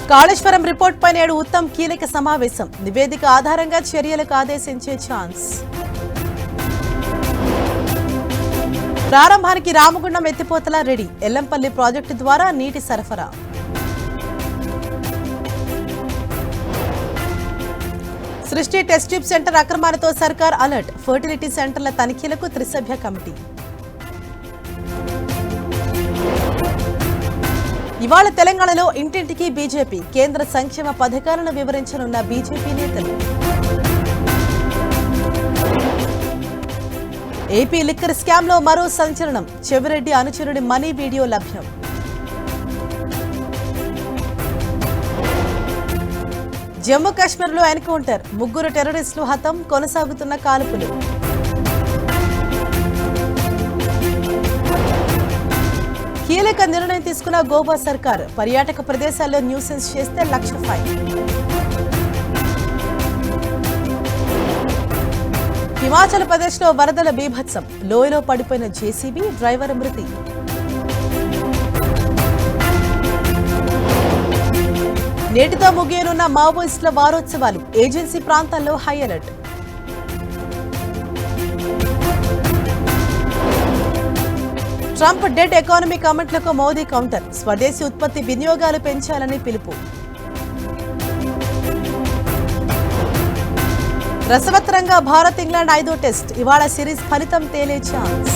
Kaleshwaram report పై నేడు ఉత్తమ్ కీలక సమావేశం. నివేదిక ఆధారంగా చర్యలకు ఆదేశించే ఛాన్స్. ప్రారంభానికి రామగుండం ఎత్తిపోతల రెడీ. ఎల్లంపల్లి ప్రాజెక్టు ద్వారా నీటి సరఫరా. సృష్టి టెస్ట్ ట్యూబ్ సెంటర్ అక్రమాలతో సర్కార్ అలర్ట్. ఫర్టిలిటీ సెంటర్ల తనిఖీలకు త్రిసభ్య కమిటీ. ఇవాళ తెలంగాణలో ఇంటింటికి బీజేపీ. కేంద్ర సంక్షేమ పథకాలను వివరించనున్న బీజేపీ నేతలు. ఏపీ లిక్కర్ స్కామ్ లో మరో సంచలనం. చెవిరెడ్డి అనుచరుడి మనీ వీడియో లభ్యం. జమ్మూ కాశ్మీర్లో ఎన్కౌంటర్. 3 టెర్రరిస్టులు హతం. కొనసాగుతున్న కాల్పులు. కీలక నిర్ణయం తీసుకున్న గోవా సర్కార్. పర్యాటక ప్రదేశాల్లో న్యూసెన్స్ చేస్తే 1,00,000 ఫైన్. హిమాచల్ ప్రదేశ్ లో వరదల బీభత్సం. లోయలో పడిపోయిన జేసీబీ, డ్రైవర్ మృతి. నేటితో ముగియనున్న మావోయిస్టుల వారోత్సవాలు. ఏజెన్సీ ప్రాంతాల్లో high alert. Trump dead economy కామెంట్లకు మోదీ కౌంటర్. స్వదేశీ ఉత్పత్తి వినియోగాలు పెంచాలని పిలుపు. రసవత్తరంగా భారత్ ఇంగ్లాండ్ 5వ టెస్ట్. ఇవాళ సిరీస్ ఫలితం తేలే ఛాన్స్.